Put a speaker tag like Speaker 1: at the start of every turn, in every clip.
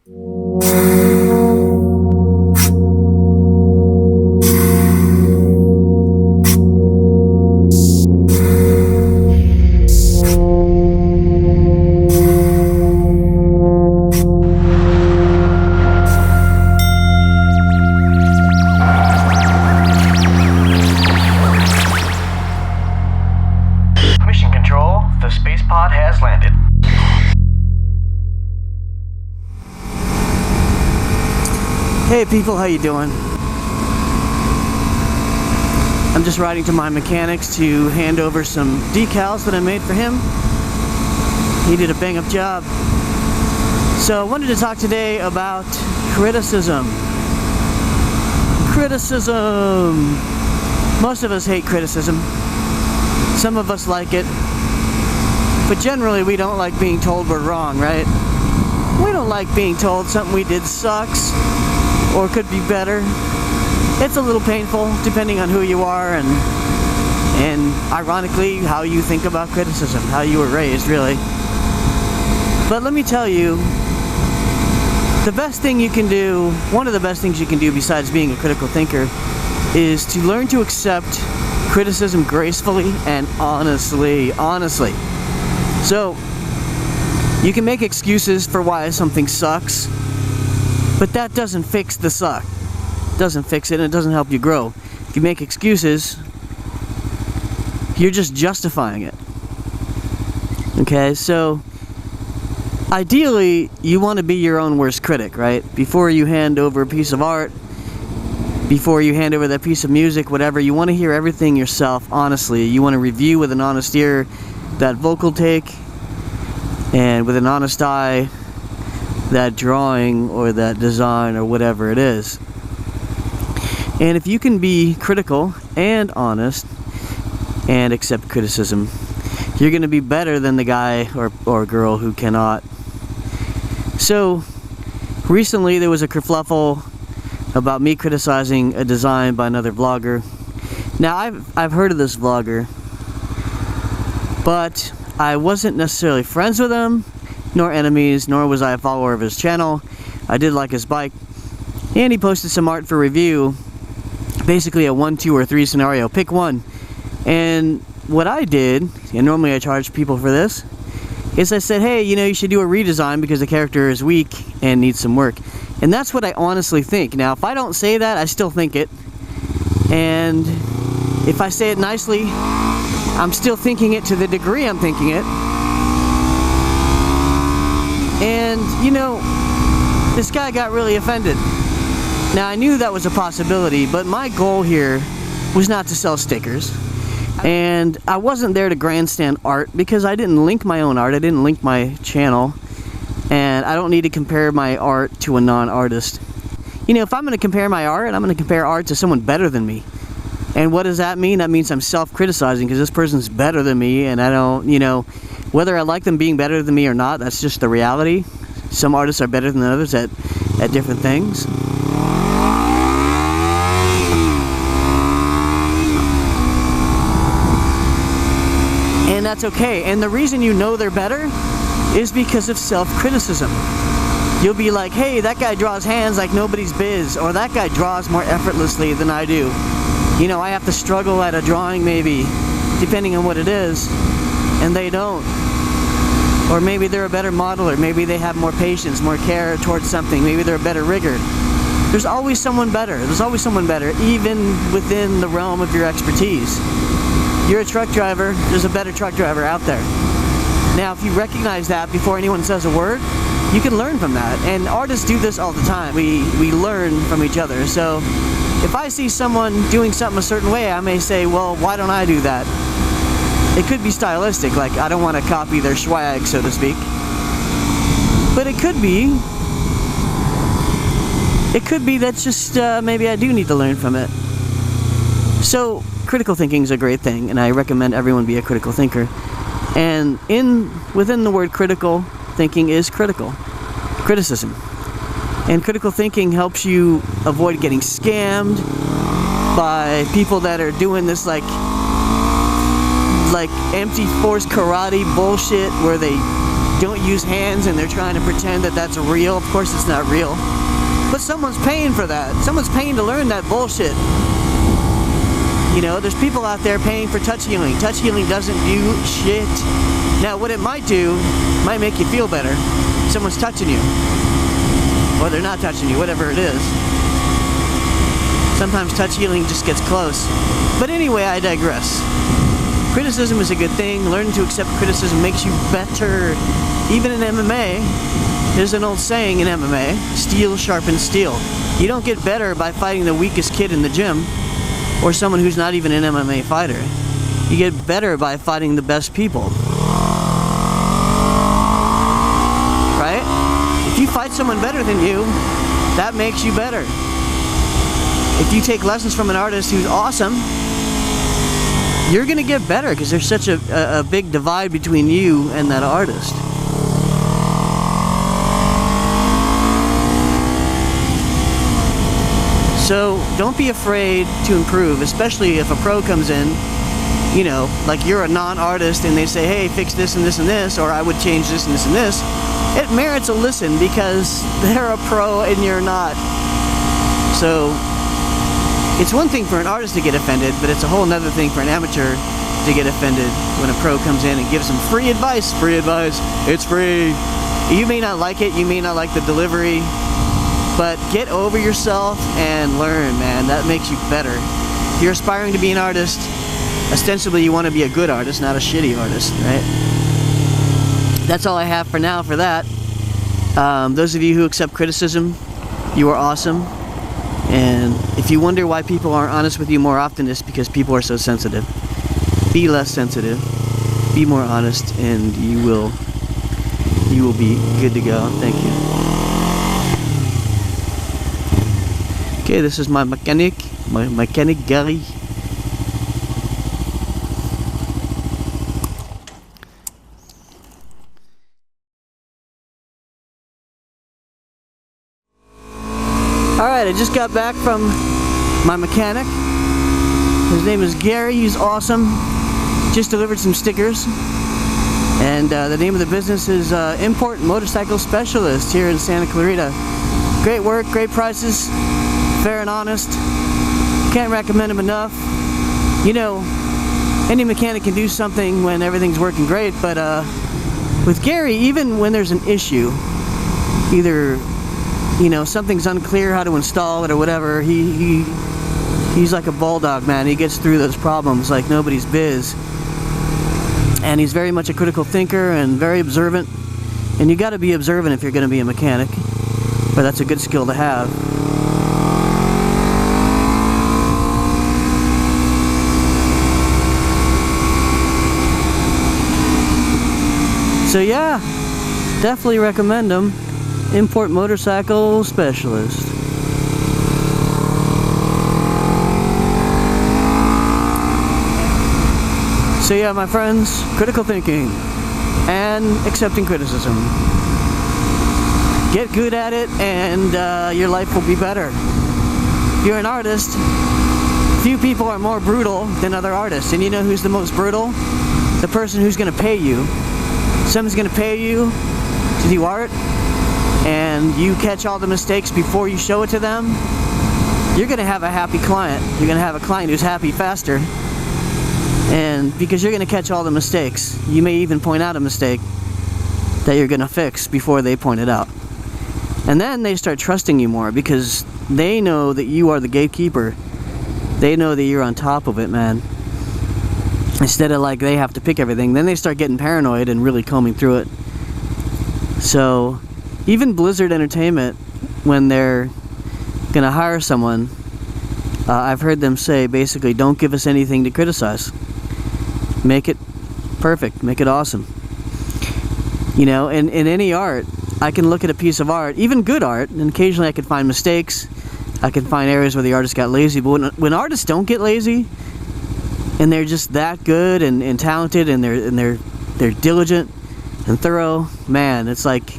Speaker 1: Mission Control, the space pod has landed.
Speaker 2: Hey people, how you doing? I'm just riding to my mechanic's to hand over some decals that I made for him. He did a bang-up job. So I wanted to talk today about criticism. Criticism! Most of us hate criticism. Some of us like it. But generally we don't like being told we're wrong, right? We don't like being told something we did sucks or could be better. It's a little painful depending on who you are and ironically how you think about criticism, how you were raised really. But let me tell you, the best thing you can do, one of the best things you can do besides being a critical thinker is to learn to accept criticism gracefully and honestly. So, you can make excuses for why something sucks, but that doesn't fix the suck. It doesn't fix it and it doesn't help you grow. If you make excuses, you're just justifying it. Okay, so ideally, you want to be your own worst critic, right? Before you hand over a piece of art, before you hand over that piece of music, whatever, you want to hear everything yourself honestly. You want to review with an honest ear that vocal take, and with an honest eye that drawing or that design or whatever it is. And if you can be critical and honest and accept criticism, you're going to be better than the guy or girl who cannot. So recently there was a kerfluffle about me criticizing a design by another vlogger. Now I've heard of this vlogger, but I wasn't necessarily friends with him, nor enemies, nor was I a follower of his channel. I did like his bike, and he posted some art for review, basically a 1, 2, or 3 scenario, pick one. And what I did, and normally I charge people for this, is I said, hey, you should do a redesign because the character is weak and needs some work. And that's what I honestly think. Now, if I don't say that, I still think it. And if I say it nicely, I'm still thinking it to the degree I'm thinking it. And, this guy got really offended. Now, I knew that was a possibility, but my goal here was not to sell stickers. And I wasn't there to grandstand art because I didn't link my own art. I didn't link my channel. And I don't need to compare my art to a non-artist. If I'm going to compare my art, I'm going to compare art to someone better than me. And what does that mean? That means I'm self-criticizing because this person's better than me, and I don't, whether I like them being better than me or not, that's just the reality. Some artists are better than others at different things. And that's okay. And the reason you know they're better is because of self-criticism. You'll be like, hey, that guy draws hands like nobody's biz, or that guy draws more effortlessly than I do. I have to struggle at a drawing maybe, depending on what it is, and they don't. Or maybe they're a better modeler, maybe they have more patience, more care towards something, maybe they're a better rigger. There's always someone better, even within the realm of your expertise. You're a truck driver, there's a better truck driver out there. Now, if you recognize that before anyone says a word, you can learn from that. And artists do this all the time. We learn from each other. So if I see someone doing something a certain way, I may say, well, why don't I do that? It could be stylistic, like I don't want to copy their swag, so to speak. But it could be that's just maybe I do need to learn from it. So critical thinking is a great thing, and I recommend everyone be a critical thinker. And within the word critical thinking is criticism. And critical thinking helps you avoid getting scammed by people that are doing this like empty force karate bullshit where they don't use hands and they're trying to pretend that that's real. Of course it's not real. But someone's paying for that. Someone's paying to learn that bullshit. You know, there's people out there paying for touch healing. Touch healing doesn't do shit. Now, what it might do, might make you feel better. Someone's touching you. Or they're not touching you, whatever it is. Sometimes touch healing just gets close. But anyway, I digress. Criticism is a good thing. Learning to accept criticism makes you better. Even in MMA, there's an old saying in MMA, steel sharpens steel. You don't get better by fighting the weakest kid in the gym or someone who's not even an MMA fighter. You get better by fighting the best people. Right? If you fight someone better than you, that makes you better. If you take lessons from an artist who's awesome, you're gonna get better because there's such a big divide between you and that artist. So don't be afraid to improve, especially if a pro comes in, you know, like you're a non-artist and they say, hey, fix this and this and this, or I would change this and this and this. It merits a listen because they're a pro and you're not. So it's one thing for an artist to get offended, but it's a whole nother thing for an amateur to get offended when a pro comes in and gives them free advice. Free advice, it's free. You may not like it, you may not like the delivery, but get over yourself and learn, man. That makes you better. If you're aspiring to be an artist, ostensibly you want to be a good artist, not a shitty artist, right? That's all I have for now for that. Those of you who accept criticism, you are awesome. And if you wonder why people aren't honest with you more often, it's because people are so sensitive. Be less sensitive, be more honest, and you will be good to go. Thank you. Okay, this is my mechanic Gary. Alright, I just got back from my mechanic. His name is Gary, he's awesome. Just delivered some stickers. And the name of the business is Import Motorcycle Specialist here in Santa Clarita. Great work, great prices, fair and honest. Can't recommend him enough. You know, any mechanic can do something when everything's working great, but with Gary, even when there's an issue, either, you know, something's unclear how to install it or whatever, he's like a bulldog, man. He gets through those problems like nobody's biz. And he's very much a critical thinker and very observant. And you got to be observant if you're going to be a mechanic. But that's a good skill to have. So yeah, definitely recommend him. Import Motorcycle Specialist. So yeah, my friends, critical thinking and accepting criticism. Get good at it and your life will be better. If you're an artist, few people are more brutal than other artists. And you know who's the most brutal? The person who's going to pay you. Someone's going to pay you to do art and you catch all the mistakes before you show it to them. You're going to have a happy client. You're going to have a client who's happy faster. And because you're going to catch all the mistakes, you may even point out a mistake that you're going to fix before they point it out. And then they start trusting you more because they know that you are the gatekeeper. They know that you're on top of it, man. Instead of like they have to pick everything, then they start getting paranoid and really combing through it. So even Blizzard Entertainment, when they're going to hire someone, I've heard them say basically, don't give us anything to criticize. Make it perfect, make it awesome. You know, in any art, I can look at a piece of art, even good art, and occasionally I can find mistakes. I can find areas where the artist got lazy, but when artists don't get lazy, and they're just that good and talented, and they're diligent and thorough, man, it's like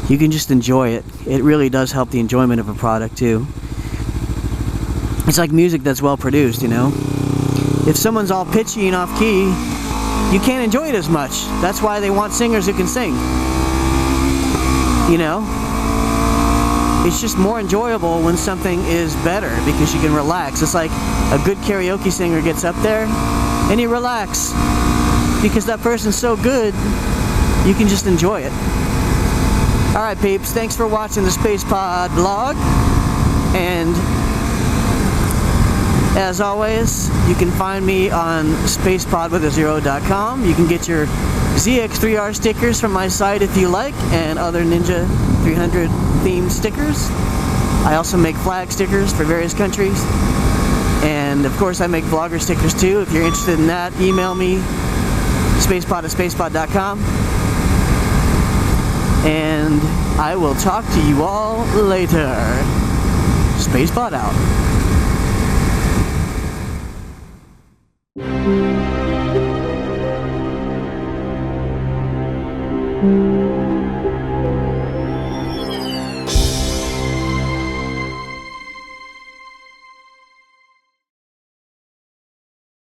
Speaker 2: you can just enjoy it. It really does help the enjoyment of a product too. It's like music that's well produced, you know. If someone's all pitchy and off key, you can't enjoy it as much. That's why they want singers who can sing. You know? It's just more enjoyable when something is better because you can relax. It's like a good karaoke singer gets up there and you relax because that person's so good, you can just enjoy it. Alright peeps, thanks for watching the Space Pod vlog, and as always, you can find me on spacepodwithazero.com. You can get your ZX3R stickers from my site if you like, and other Ninja 300 themed stickers. I also make flag stickers for various countries, and of course I make vlogger stickers too. If you're interested in that, email me, spacepod@spacepod.com, and I will talk to you all later. Spacepod out.